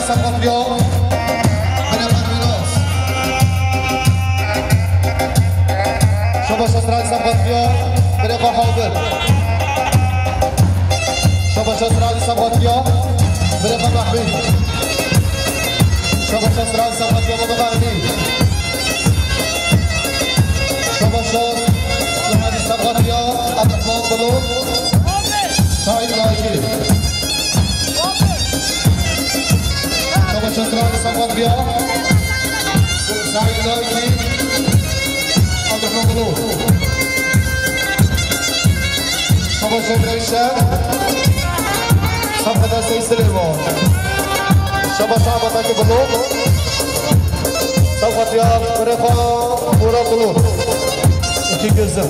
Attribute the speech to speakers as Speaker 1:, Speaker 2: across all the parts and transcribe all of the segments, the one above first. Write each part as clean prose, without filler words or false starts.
Speaker 1: Sampatriya Bire Parvinos Şabaş Astrali Sampatriya Bire Bahadır Şabaş Astrali Sampatriya Bire Parvahbi Şabaş Astrali Sampatriya Bire Parvahbi Şabaş Astrali Sampatriya Abdurrahman Bulut Said Laiki Şabaş Astrali Sampatriya Said Laiki Abdurrahman Bulut Şabaş Astrali Sampatriya Seyseleva Şabaş Abataki Bulut Sampatriya Berefa Murat Bulut İki gözüm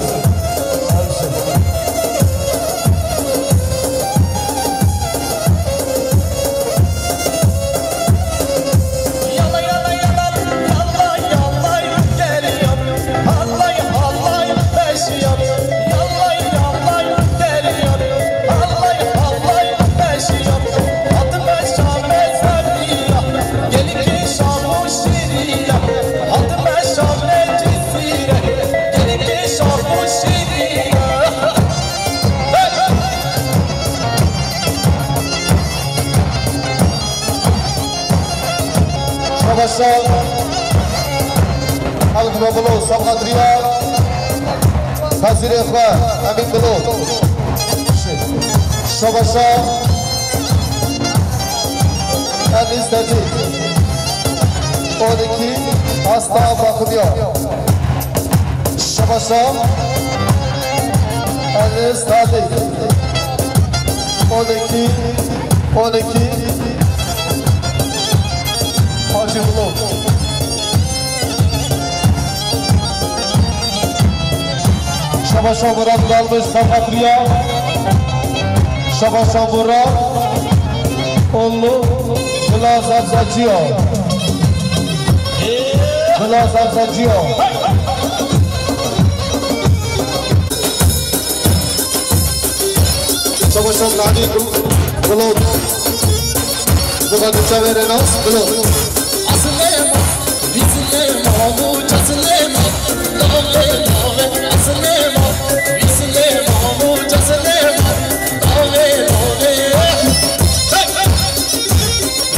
Speaker 1: Şabaşa Algıma Bulut Sampatriya Hazir Ekber Amin Bulut Şabaşa Enis Tetik 12 Hasta bakılıyor Şabaşa Enis Tetik 12 Hacı Bulut Şabaşa Murat kalmış Sampatriya Şabaşa Murat Oğlu Gülazar Saçıyor Gülazar Saçıyor Şabaşa Nadi Bulut Bulut Çaverenos Bulut
Speaker 2: Aslema, bislema, mucaslema, dove, dove, aslema, bislema, mucaslema, dove, dove.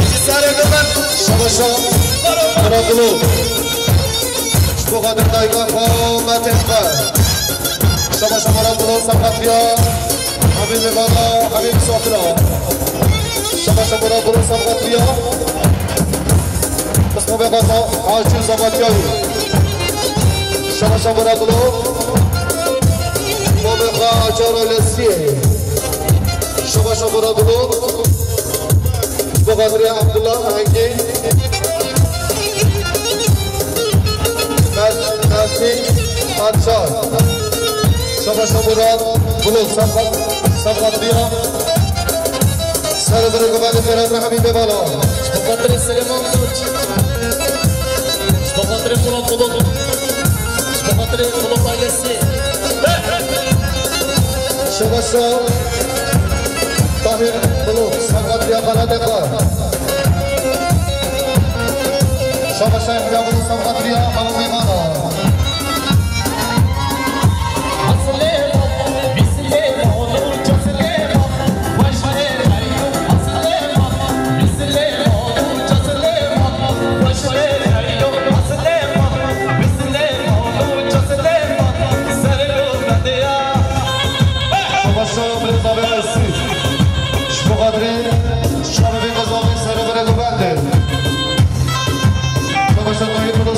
Speaker 2: Bizlere kadar
Speaker 1: Şabaşa Murat Bulut Bu kadar dayıma komet etme Şabaşa Murat Bulut Sampatriya Habib Bala, Habib Sofra Şabaşa Murat Bulut Sampatriya Kısmı Bekata Hacı Sampatriya Şabaşa Murat Bulut Mobeka Açar Lesiye Şabaşa Murat Bulut Bu kadar Abdullah Hangi Mertin Açar Şabaşa Murat Bulut Sampatriya Sarıdırı Gıbali Ferhat Habib Bala
Speaker 2: Sampatriya Süleyman Koç, Sampatriya Murat Bulut, Sampatriya Bulut ailesi.
Speaker 1: Şabaşa Tahir Bulut Sampatriya Karadekar Şabaşa Emre Bulut Sampatriya Habib Bala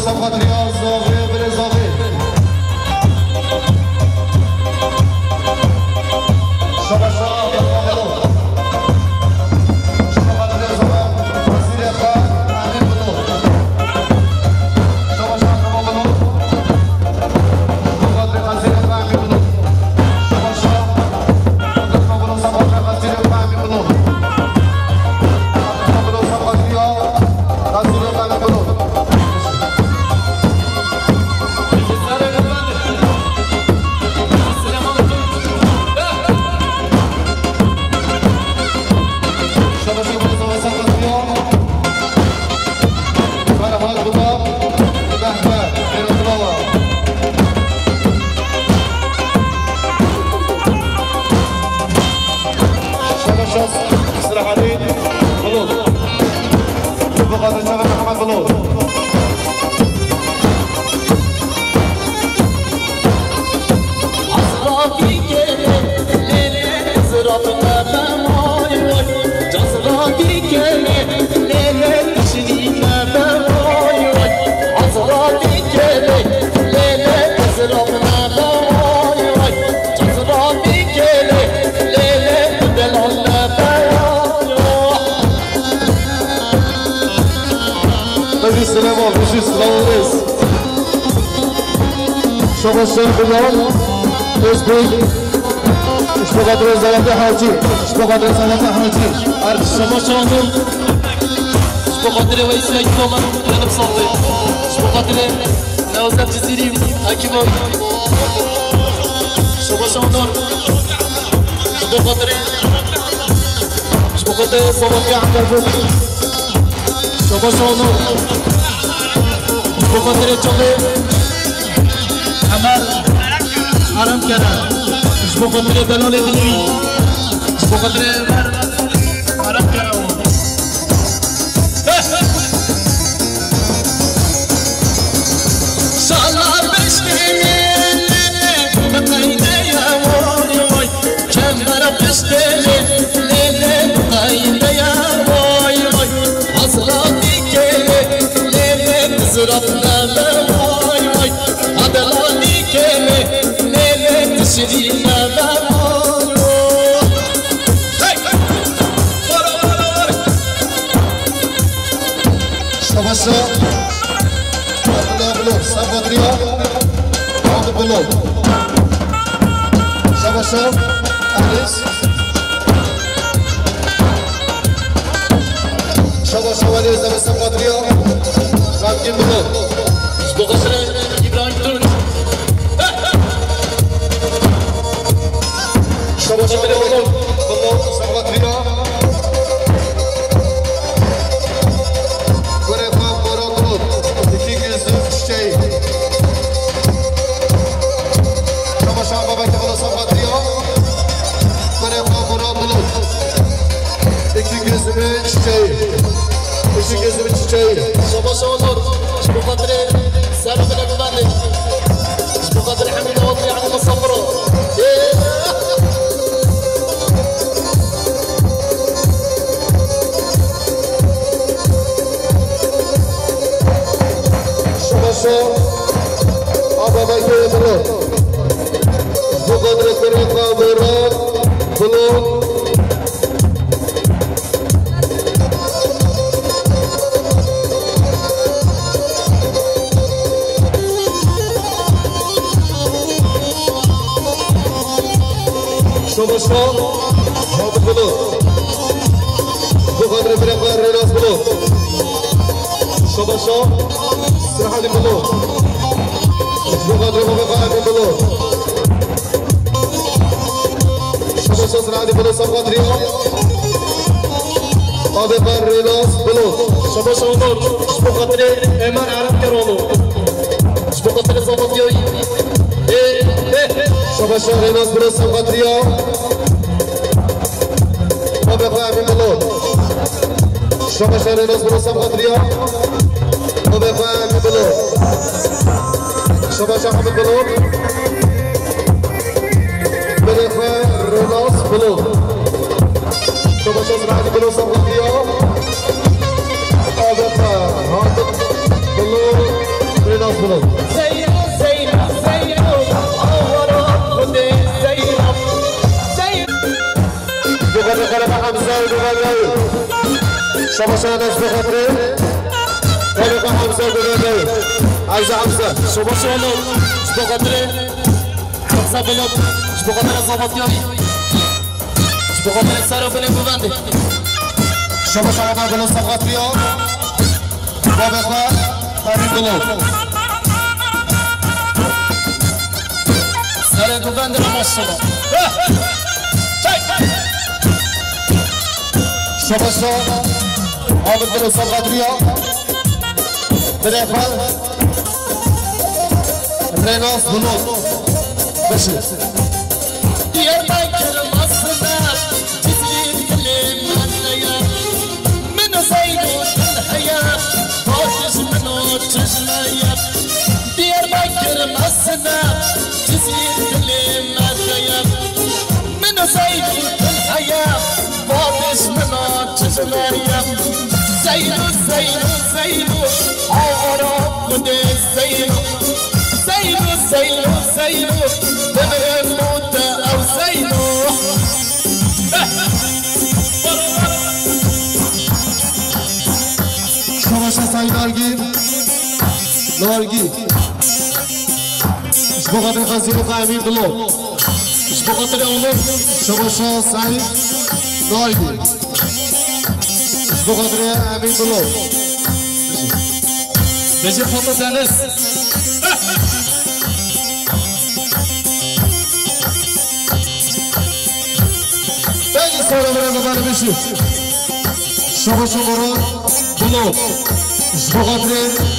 Speaker 1: Sampatriya Zavi Bire Zavi Şabaşa Abdurrahman Bulut Sampatriya Zavi Hazir Ekber Amin Bulut Şabaşa Abdurrahman Bulut Sampatriya Hazir Ekber Amin Bulut Şabaşa Abdurrahman Bulut Sampatriya Hazir Ekber Amin Bulut Abdurrahman Bulut Sampatriya Hazir Ekber Amin Bulut بلو السلام عليكم السلام عليكم شما الشيخ بلال فيسبوك مش بقدر زلمة حاجي مش بقدر زلمة حاجي
Speaker 3: شما شاندم مش بقدر ويسايد كمان أنا بصوتي مش بقدر نوزع جزيري أكيد شما شاندم مش بقدر صوتي عم بقول شما شاندم بقدر جوه عمل حرام كنا مش بقدر دلول دلوي مش بقدر حرام كنا شالا بشتني بقينا يا وي كم مرة بشتني ليلة بقينا يا وي عصراتي كلي ليلة زرفنا بواي عدلاني كلي ليلة تشرينا بواي
Speaker 2: شباشا بلو سابادريا عود بلو شباشا أهلس شباشا ولي زمن سابادريا راكين بلو
Speaker 3: بغسر إبراهيم تونس
Speaker 2: شباشا بلو سابادريا
Speaker 3: شباشا ونور مش بقدر سالم من المبني مش بقدر حميد وطري عن المصبرة
Speaker 2: شباشا أبا بيكي بلو مش بقدر كريقا بيران بلو شباشا هذا بلو بقدر بريقا ريناس بلو شباشا سرحاني بلو بقدر بقى بلو شباشا سرحاني بلو سبقات رياض هذا بقى ريناس بلو
Speaker 3: شباشا ونور مش بقدر إيمان عرب كرونو مش بقدر زبط يوي
Speaker 2: شباشا ريناس بلو سبقات رياض هذا بقى بلو شباشا ريناس بلو سبقات رياض هذا بقى بلو شباشا حمد بلو بدفع ريناس بلو شباشا سرعة بلو سبقات رياض هذا هذا بلو ريناس بلو
Speaker 3: زينب زينب زينب أورا ودي زينب زينب
Speaker 2: بغدر خلف حمزة بغدر شباشا ناس بخطرين خلف حمزة بغدر عايزة حمزة
Speaker 3: شباشا ونور مش بقدر حمزة بلد مش بقدر زبط يوي مش بقدر سارة بلد ببندي
Speaker 2: شباشا عبا بلو سبقات رياض بابا هاري بلو
Speaker 3: سارة ببندي رمشنا
Speaker 2: شباشا عبا بلو سبقات رياض بدفع ريناس بلو بشر
Speaker 3: يا بكر مصنع تسليم كلمة الحياة من زينب الحياة تجمعيب دير بكر مسنا جزير كل ما خيب من زيد الحياة باطش منا تجمعيب زينو زينو زينو عورا بدي زينو زينو زينو زينو بدي موت أو زينو
Speaker 1: شباشا سعيد نارجي مش بقدر غزير قائمين بلو مش بقدر أولو شباشا سعيد نارجي مش بقدر أمين بلو بيجي فوتو دانس بيجي صورة برا مبالا بيشي شباشا مراد بلو مش بقدر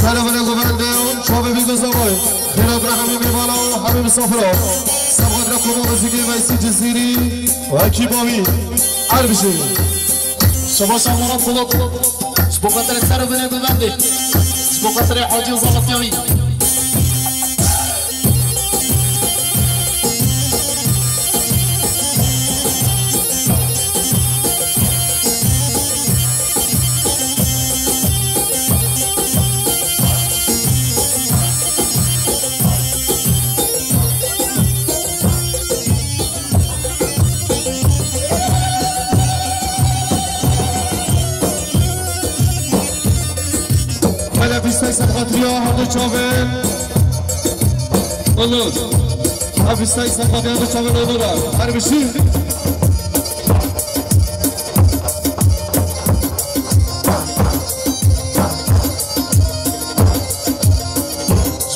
Speaker 1: سلام علیکم بنده‌ام شما بیگزارید خیرات را همه می‌بالا و همه مسافرها سبقت را کنم موسیقی ویسی جزیری و کیبامی عربیشی
Speaker 3: شما مراد بلوک سبقت را سلام علیکم بنده سبقت را حاجی زغطیاوی
Speaker 1: سبقاتریا هر چاول اولاد افستای سبقاتریا هر چاول اولاد هر بشی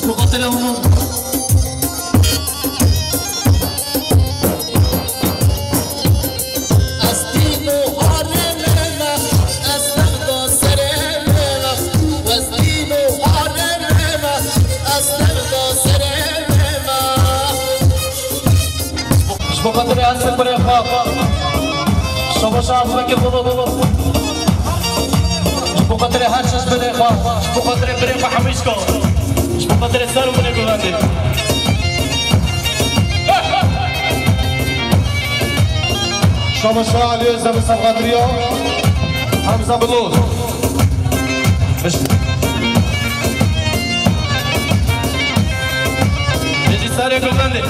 Speaker 3: سبقاتریا اولاد بقدر أنسب بريخا شباش عظمك الضوء بقدر هرشش بريخا بقدر بريخا حميشكو بقدر سالو بريخا غاندي
Speaker 2: شباش علي زب سبقاتريا حمزة بلوز
Speaker 3: يجي سالو غاندي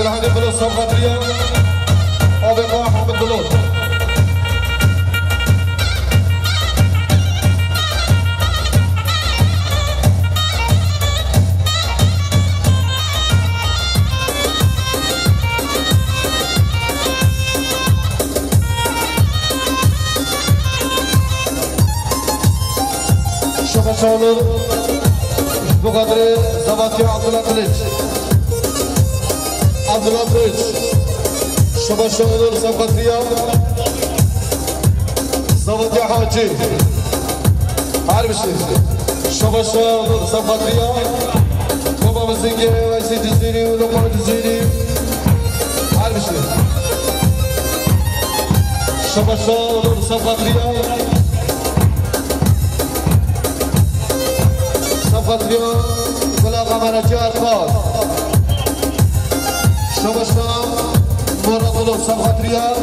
Speaker 2: سلحاني بلوز سبقاتريا أبقى أحمد بلوز شوف شغل بقدر زباتي عبد الله قليج عبد الله قليج شوف شغل سبقاتيا زباتي حاجي عارف شيء شوف شغل سبقاتيا بابا مزيكي ويسي جزيري ولقمة جزيري عارف شيء شوف شغل سبقاتيا سبقاتيا ولا قمر جار خاص شباشنا مرة بلو سبقاتريا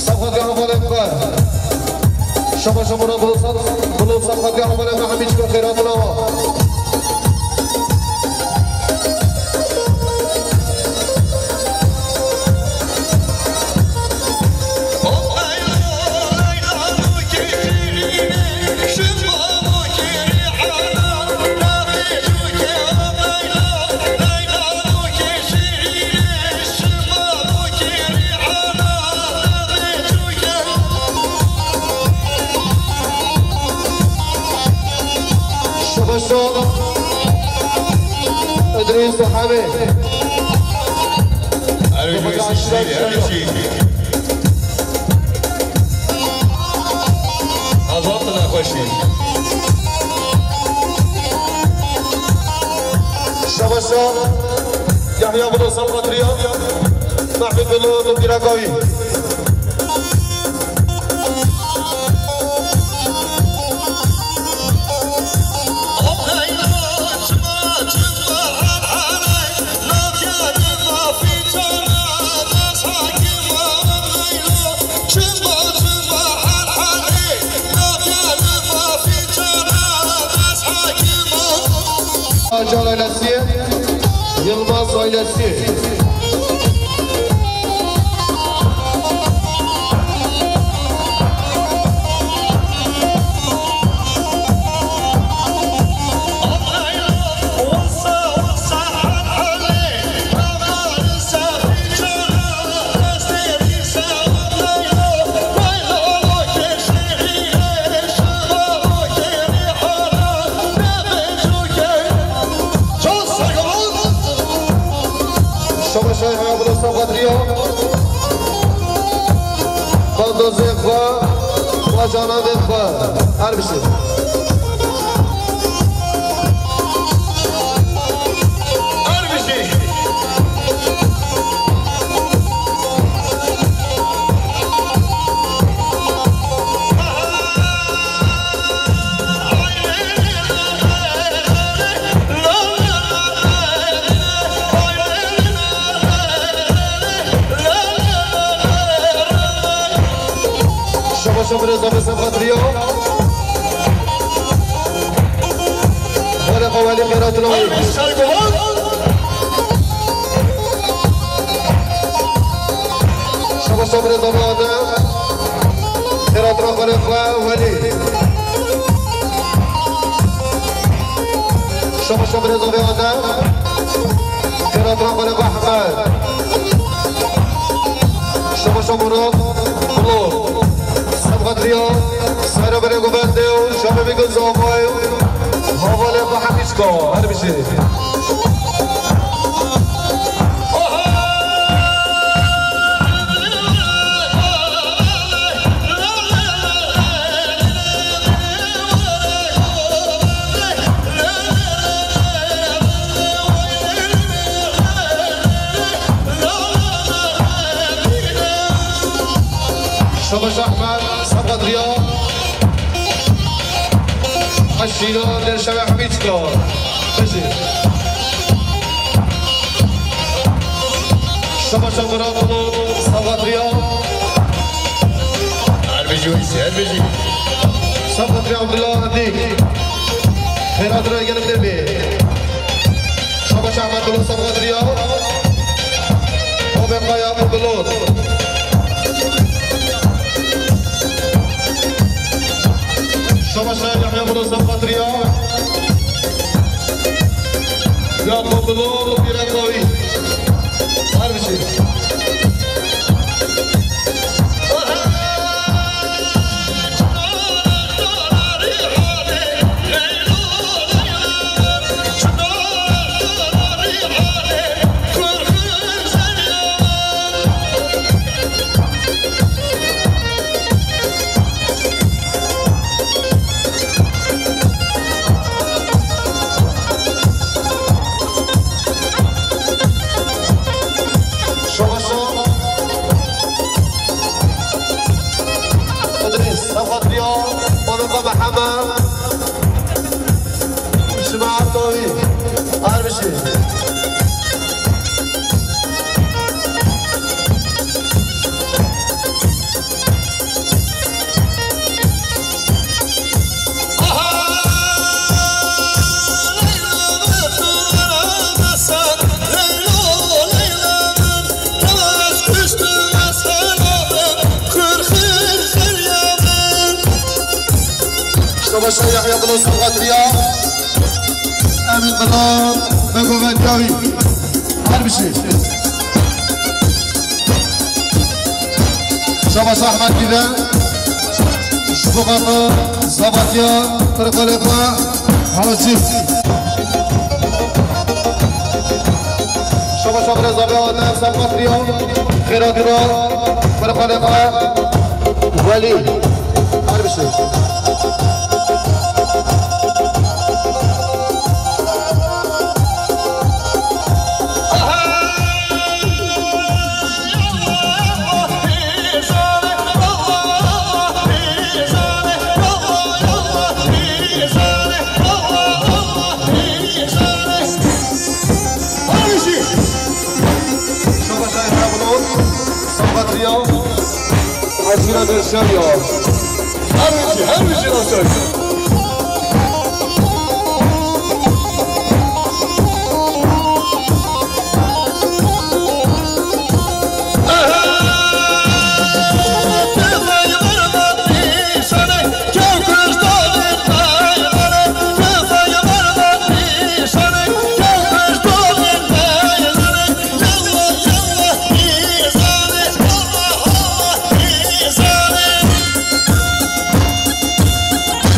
Speaker 2: سبقاتريا مبالغ شما را بلوصان خطی عمال محمیچ که خیرات نوا ادريس صحابي
Speaker 4: عظمتنا خوشي
Speaker 2: شبشة يحيى بن وسام قطرية محمد بن الدراقاوي Acar ailesi, Yılmaz ailesi. Canım var, her bir şey.
Speaker 4: Her bir şey.
Speaker 2: Sobre essa versão patriota. Olha qual é o garoto no meio. Sobre essa moda. Garoto no meio. Ali. Sobre essa moda. Garoto no meio. Ahmed. Sobre essa moda. قدريا سر برای گوبنده‌او شما میگن زامای حواله با همیشگاه هر میشه شما احمد قدريا الشيلون للشباب حميدكو ماشي شباب شبراتو قدريا
Speaker 4: هربيجي ويسي هربيجي
Speaker 2: قدريا عبد الله هديك خيرات راي قلب دربي شباب احمد قدريا وبقى يا ابو بلوط شما يحيى بن وسام قطرية يعقوب بلوط الدراقاوي هر بشي محمد شما عطاوي هر بشي
Speaker 1: شباش يحيى بلو سبقاتريا امين بلو بگو ونجاوی هر بشی شباش احمد دیده شبقاتا زباتیا ترقالقا حاجی شباش ابرز زباتا سبقاتريا خیراترا ترقالقا ولی هر بشی Hazina Derşarya her bir şey nasıl?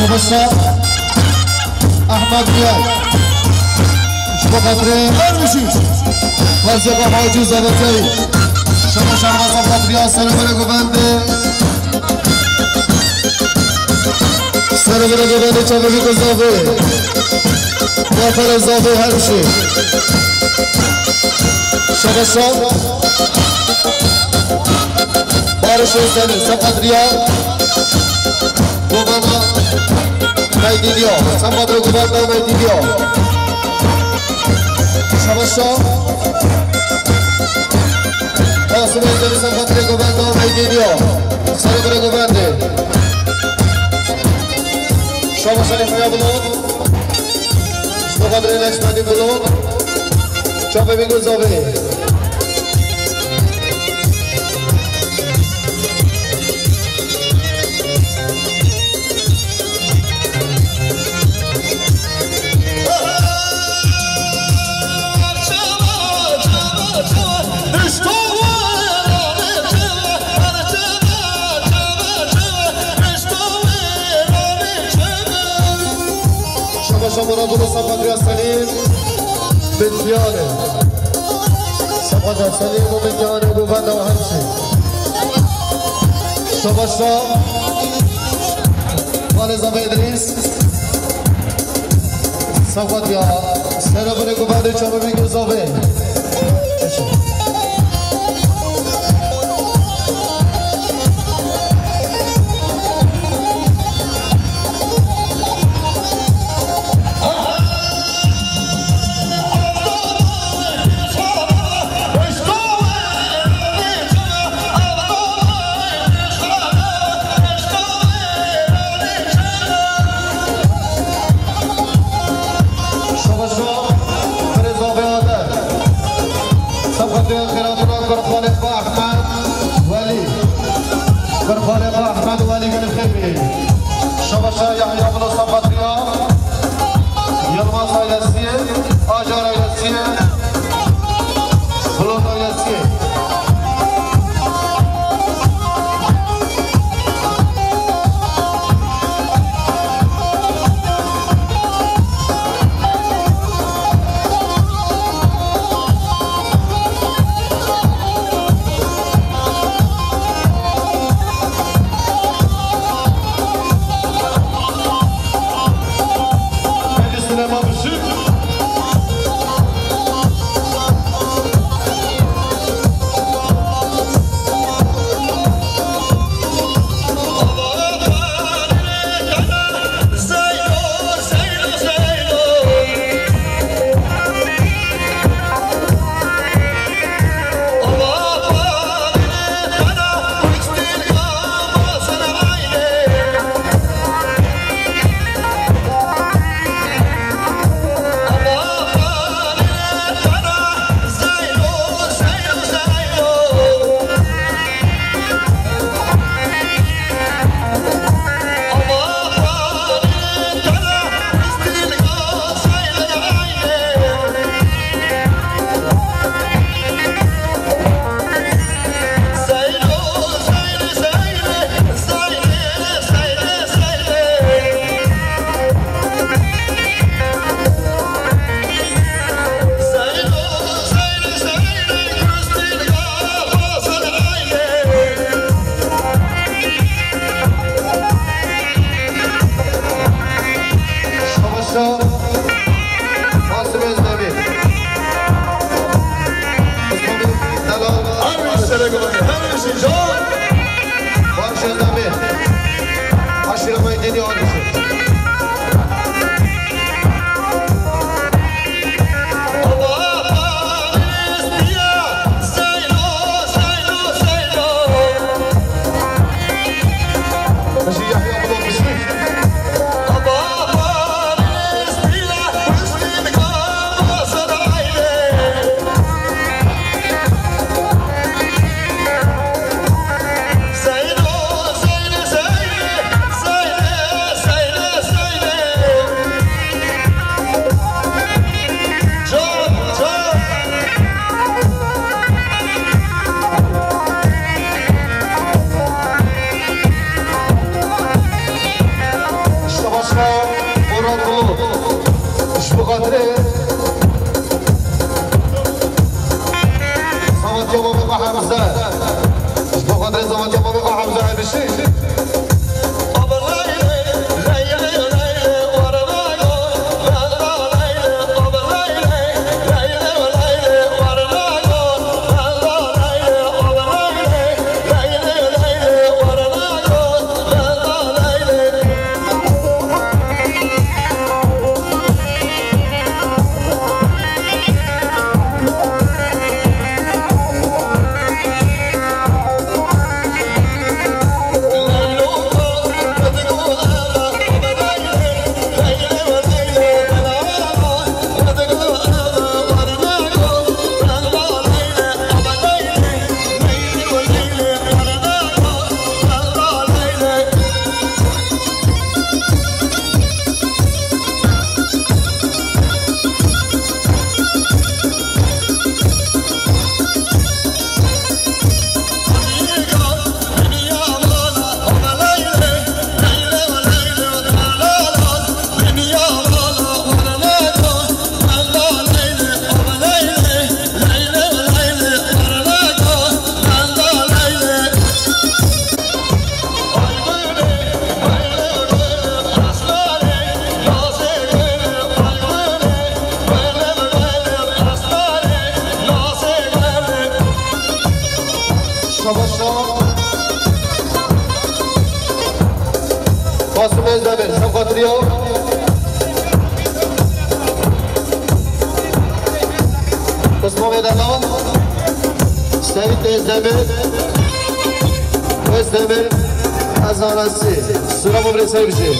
Speaker 1: شباشا احمد بیاد شما قطره برمیشید وزیقا حاجی زبطهی شباشا احمد صفحات سر بره گوبنده سر بره گوبنده چاقه بی گذابه نفر اضافه هرشی شباشا بارش زنی صفحات گوبانا Meydidiyo, Samadro Gubanda Meydidiyo Şabasha Kasım Ezderi Samadro Gubanda Meydidiyo Sarıbırı Gubandi Şabasha Nifaya Bulun Şabadri Leşmedi Bulun Çape Bingu Zavi Şamanadolu Samadriya Salim Bintiyane Samadriya Salim و Bintiyane Gubanda و همچی Şabaşa Valizame İdris Samadriya Serabine Gubanda Çabı Bingu Zavi
Speaker 2: Savaşta Asım Özdemir Osmanlı Delal
Speaker 4: Arvişi Can.
Speaker 2: Barış Özdemir Aşırı Meydeni Arvişi Asım Özdemir, Savkatriyo Osman Delal Sevit Özdemir Azanası Sıra Mumri Sevci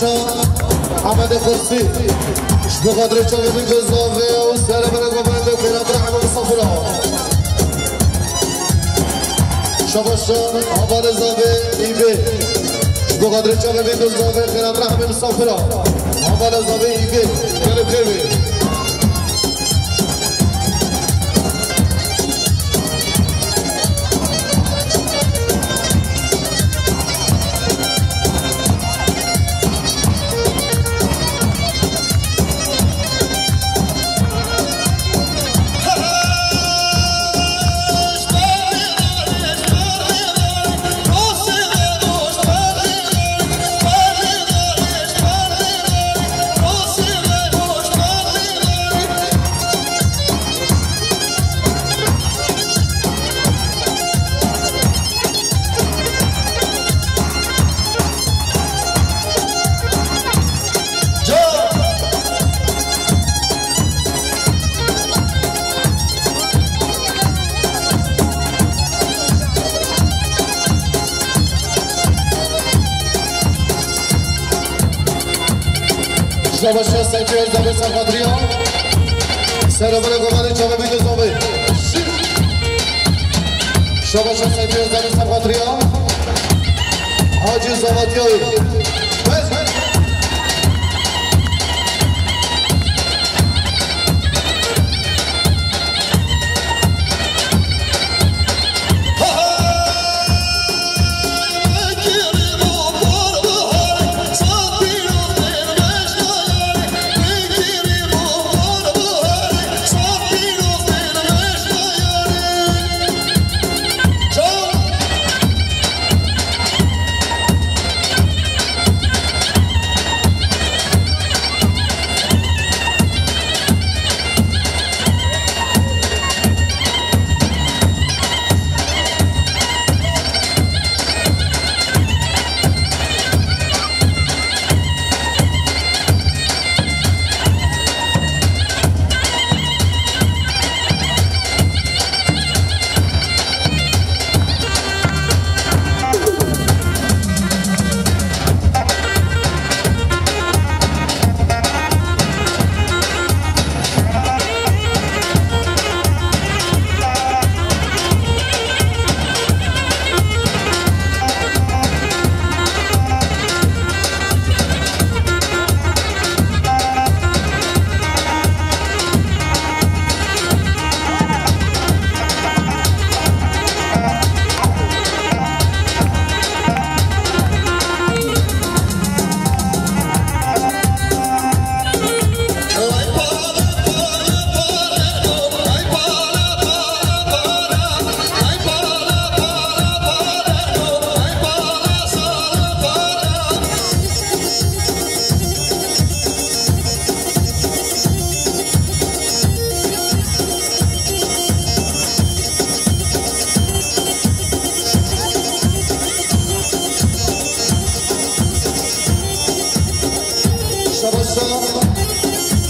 Speaker 2: محمد خلصي شبو قدر شباب القزافي والسلام عليكم بلد خيرات رحمة بالصفرة شباشان عبار الزافي إيبي شبو قدر شباب القزافي خيرات رحمة بالصفرة عبار الزافي إيبي قلب خيري شباشا سيفي الزبي سفادريا سلام عليكم علي شبابي الزبي شباشا سيفي الزبي سفادريا حاجي زواتيوي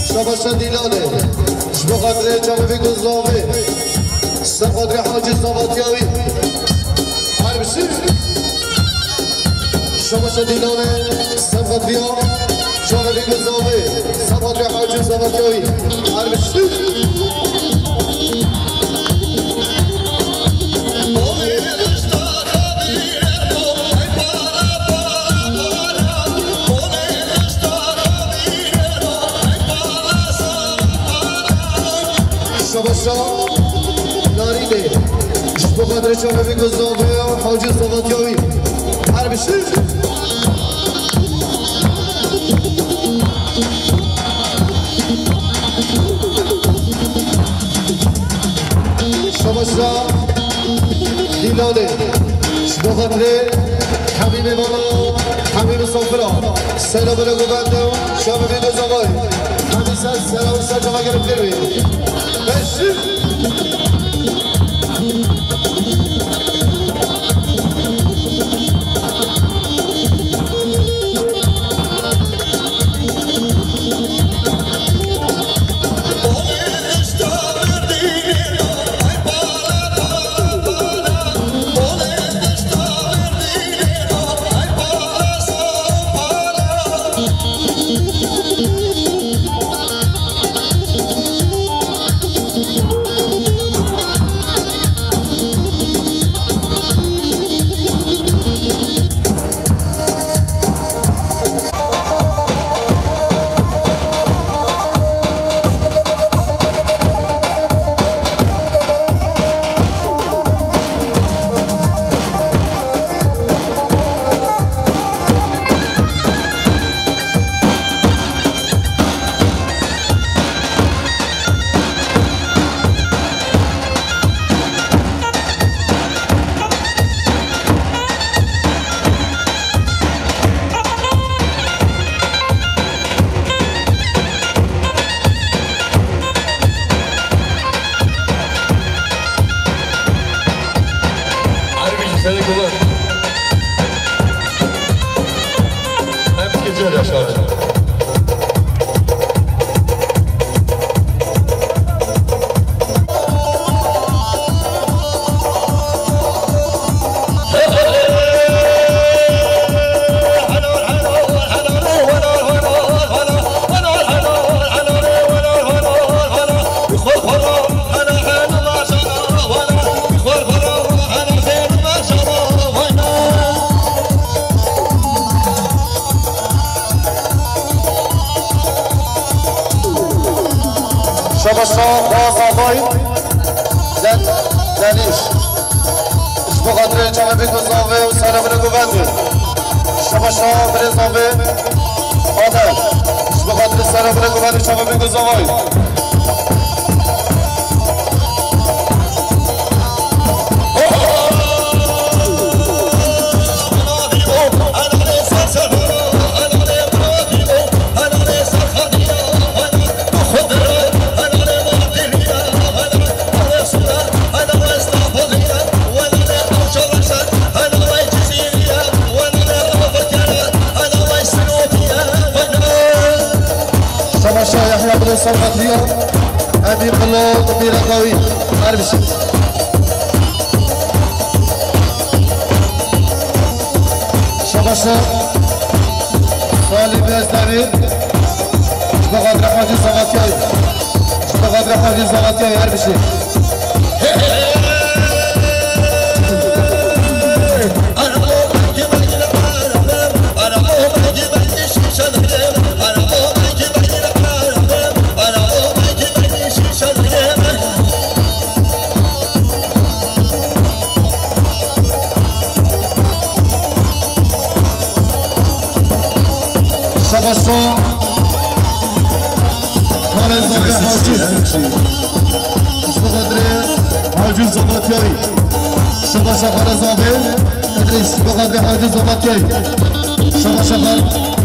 Speaker 2: شباشا ديلاني شبو قدري شبابي قزافي سب قدري حاجي زواتيوي هربشي شباشا ديلاني سب قدري شبابي قزافي سب قدري حاجي زواتيوي هربشي شباشا ناريني شبو قدر شبابي قزافي وحاجي زواتيوي هربشي شباشا ديلاني شبو قدر حبيبي ماما حبيبي صفرا سلام عليكم بندم شبابي قزافي حبيبي سلام وسلام وقرب خيروي ماشي
Speaker 4: Seni kullan. Hep geçer yaşar.
Speaker 2: شباشا بازابای دنیش اشبو قدر چمه بگذاوه و سر بره گوونده شباشا برزاوه آدم اشبو قدر سر بره گوونده چمه بگذاوه صوتية هذه كله كبيرة قوي أربشة شباشة صالي بيزداني بقدر حاجة صوتية بقدر حاجة صوتية أربشة شباشا خالزاده حاجز بقدر حاجز زباتیایی شباشا خالزاده ادریس بقدر حاجز زباتیایی شباشا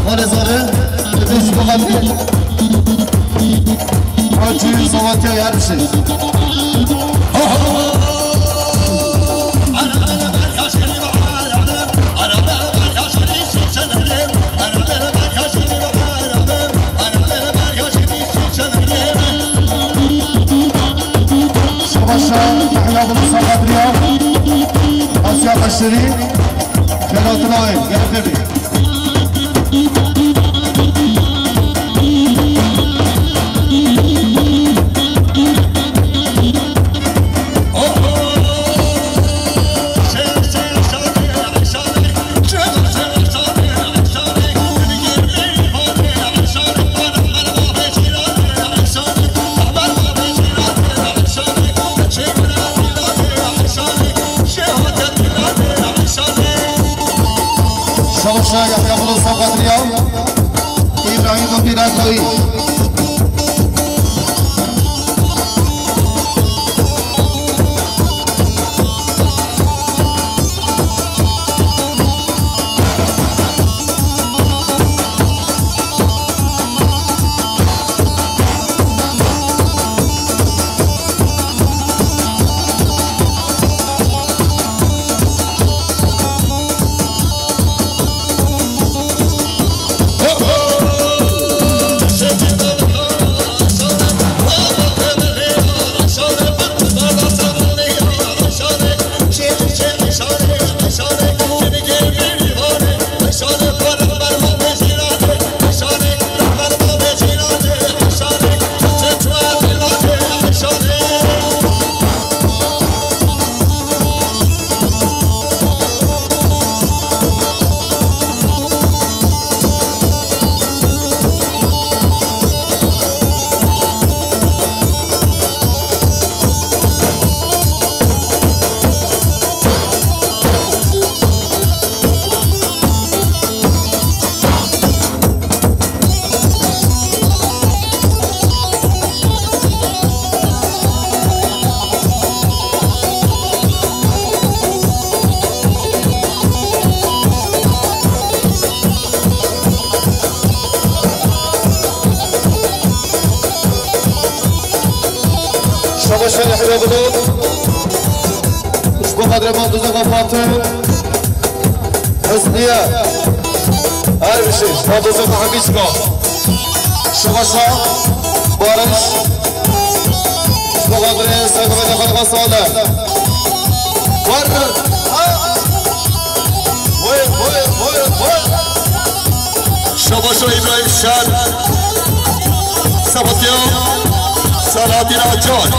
Speaker 2: خالزاده ادریس بقدر حاجز زباتیایی هر بشه يحيى بن صالح الرياض اسياق الشريف كلاطراي قلبي شباشا يحيى بن صالح الرياض ابراهيم بن راكوي شباشا يحيى بن بخاطر منتوزه و فاطم حسنیه هر بشیش منتوزه و حمیسکا شباشا بارش بخاطر سگوه خانم ساله ورد
Speaker 4: شباشا ابراهیم شد سباتیان سلاتین آجان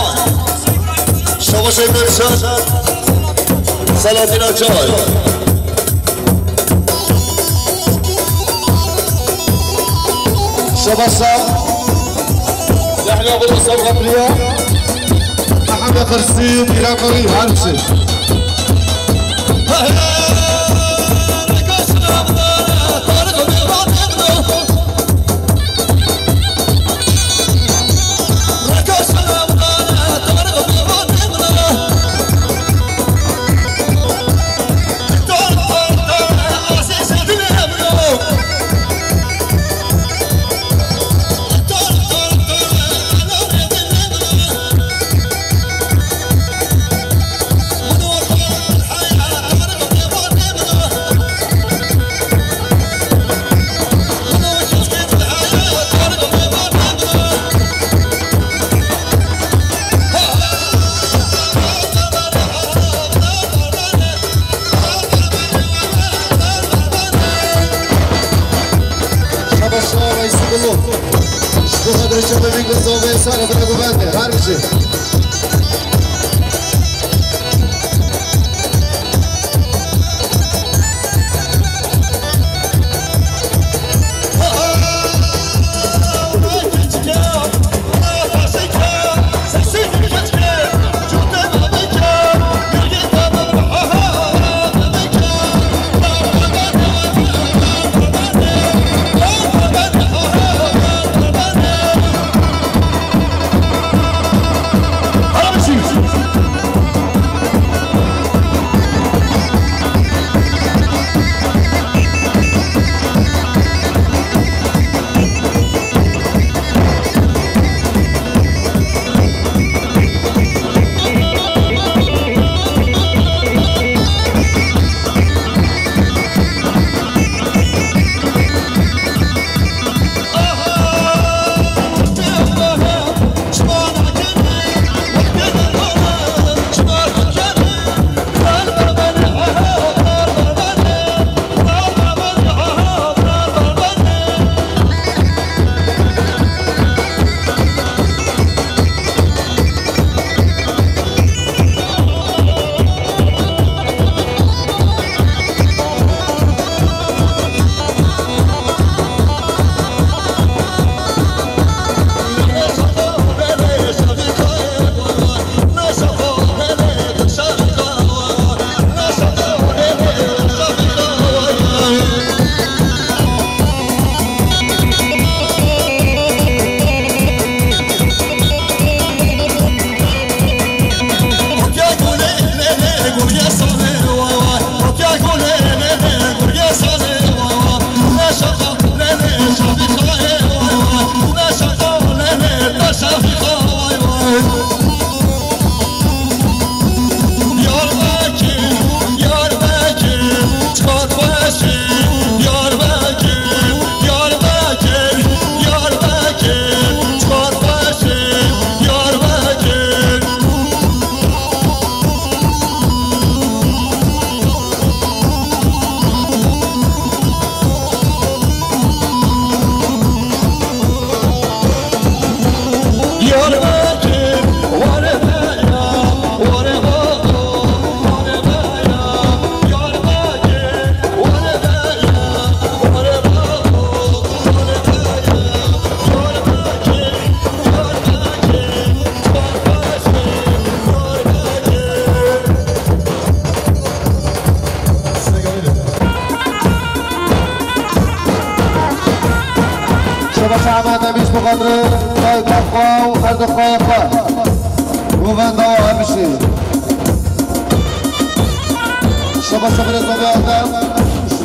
Speaker 4: شباشا ابراهیم شد سلاتین آجان
Speaker 2: شباشا
Speaker 1: يحيى ابو الاسد غبريه محمد فرسيد الى قريب هرمشي
Speaker 2: شباشا نمیش بقدر دای کفا و هر دخواه خواه گوونده ها همیشه شباشا برزاوی آدم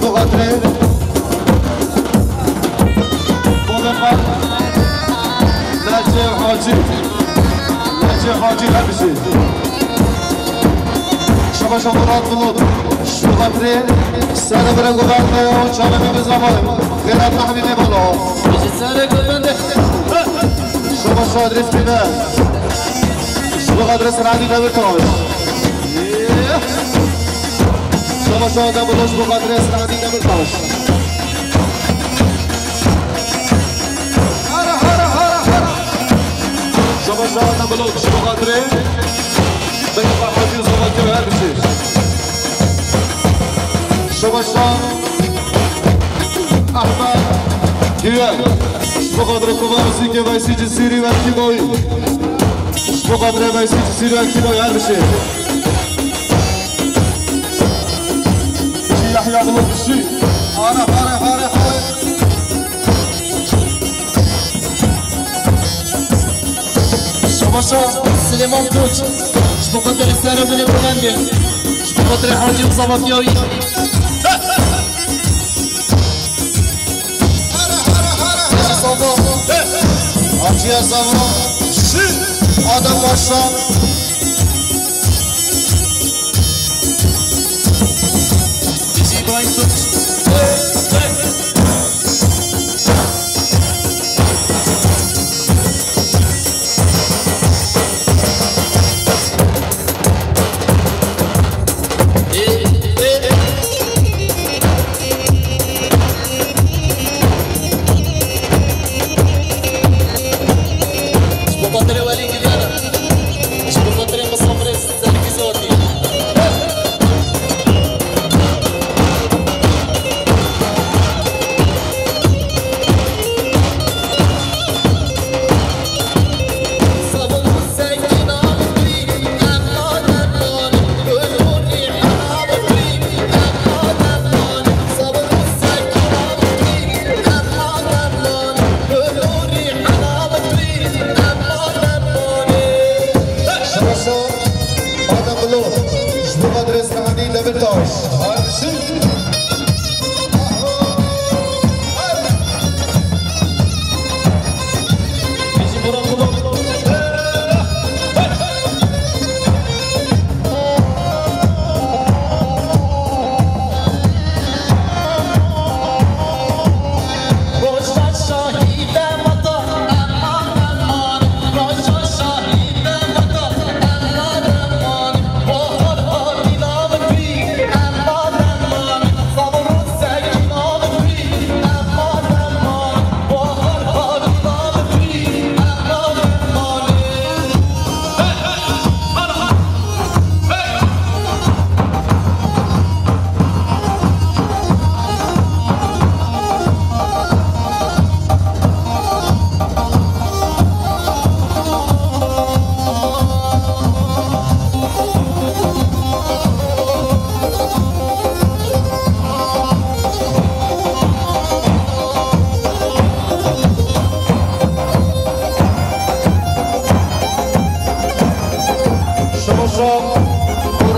Speaker 2: بقدر گوونده نجه حاجی همیشه
Speaker 1: شباشا مراد بلود شبقاتري سنة برا قبانده وشابه بمزامه خيرات محميني بلو شباشا ادريس بيبه شبقاتري سنعدي نبتاش شباشا دبلو شبقاتري سنعدي نبتاش شباشا دبلو شبقاتري بيبقى حاجز وغاتي وهربشي شباشا أحمد كيان شبقاتري كوبارسي كي بايسي جسيري وكينوي شبقاتري بايسي جسيري وكينوي هربشي يحيى بلوك الشي هاري
Speaker 3: شباشا سليمان توش شبقاتر السنة من البلندي شبقاتر حاجي وصباطيوي
Speaker 2: Acıya zaman adam başla
Speaker 3: Bizi İbrahim Tunç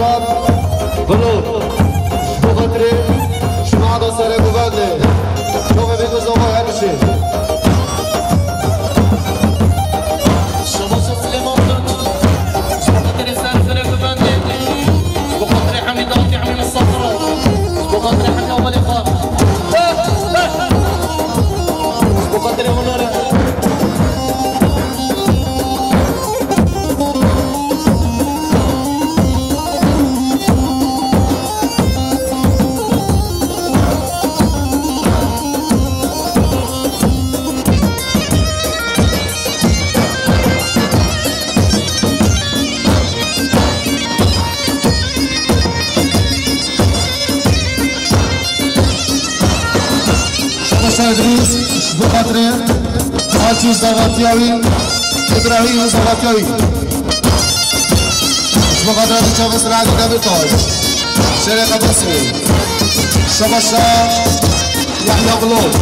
Speaker 1: مراد بلود شبقاتري شمعدا سر قبانده شوفه بيگو زوبا هربشي
Speaker 3: شباشا سليمان توش شبقاتر السنة من البلندي شبقاتر حمي ضغطي حمي من الصفراء شبقاتر حمي أول إقامة شبقاتر منورة
Speaker 1: ادريس شبقاتري حاجي زغاتياوي ابراهيم زغاتياوي شبقاتري تشوف سرعه دبتاج شركه بصري شباشا يحيى بلود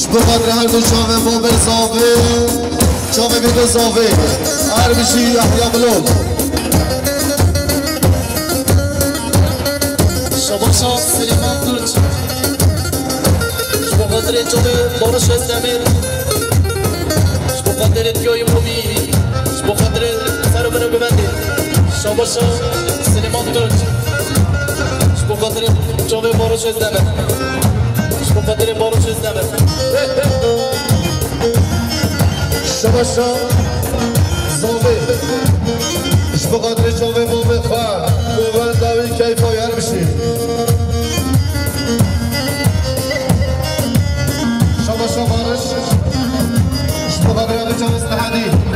Speaker 1: شبقاتري هر دو تشوف موبل صافي تشوف فيديو صافي اربشي يحيى بلود
Speaker 3: شباشا سليمان توش شبقاتر جوبي بارش استمر شبقاتر تيوي مومي شبقاتر سر برو ببندي شباشا سلیمان ترک شما خاطر جاوه باروش ازدمه شما خاطر باروش ازدمه
Speaker 1: شباشا زاوه شما خاطر جاوه بابه خواه بابه داوی کیف آیر بشی شباشا بارش شما خاطر یاد جاوز نهدی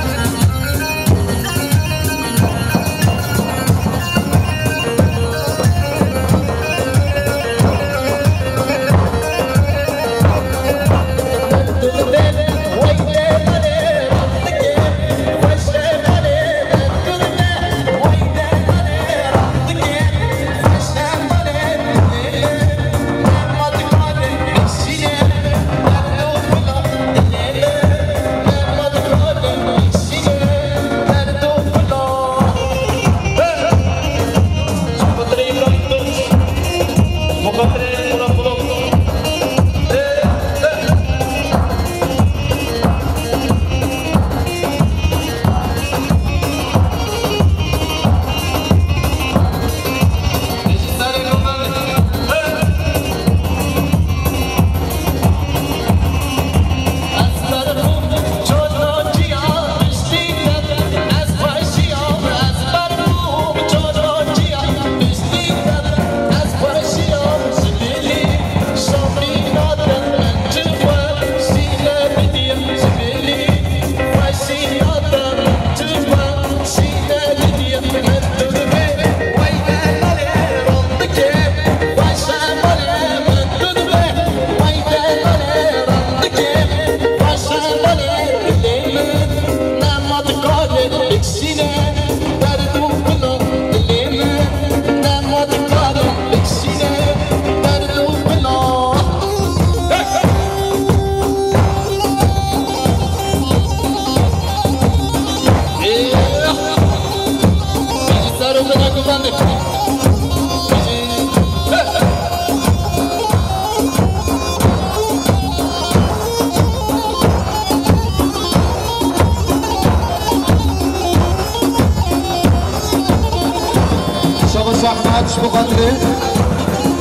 Speaker 1: شخص بخاطر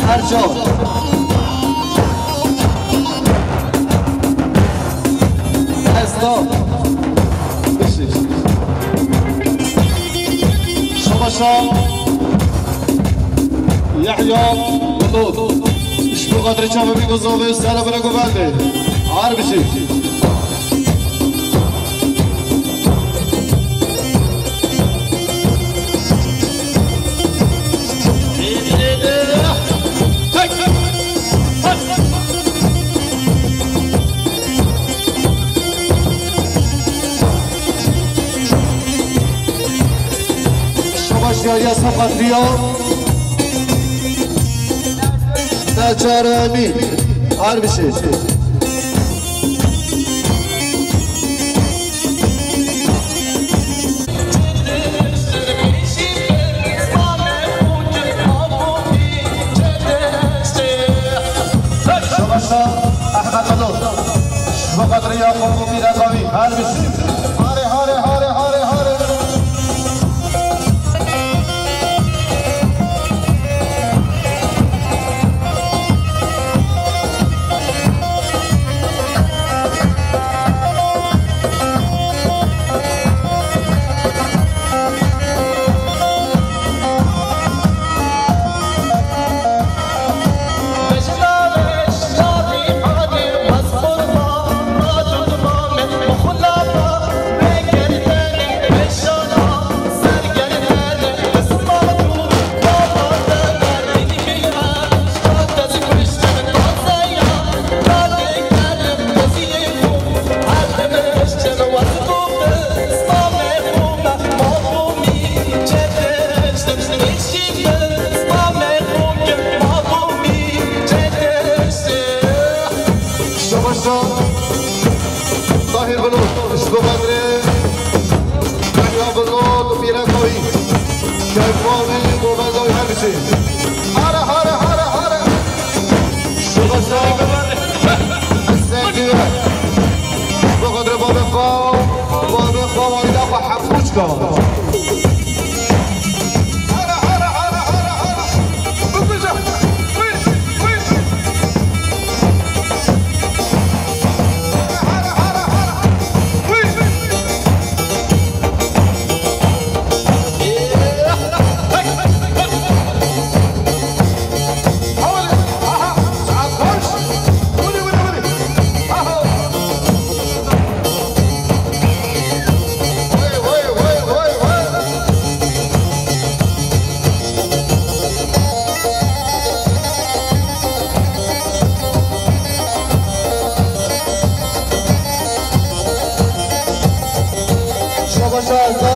Speaker 1: هر جا استا بشید شما یحیا بلود اش بخاطر چه بگذاره سلام بگو بنده هر بشید یا صفاتیا نچارمی هر بشه شباشا احمد مدود شبقدر یا قوم میرقاوی هر بشه هاره هاره هاره هاره هاره طاهر بلود اشبو بدره دنیا بلود و پیره کوی کفانه موبزای همشه هاره هاره هاره هاره شبا شاق السنگیه بقدر باب خواه آیده خو حفوش کن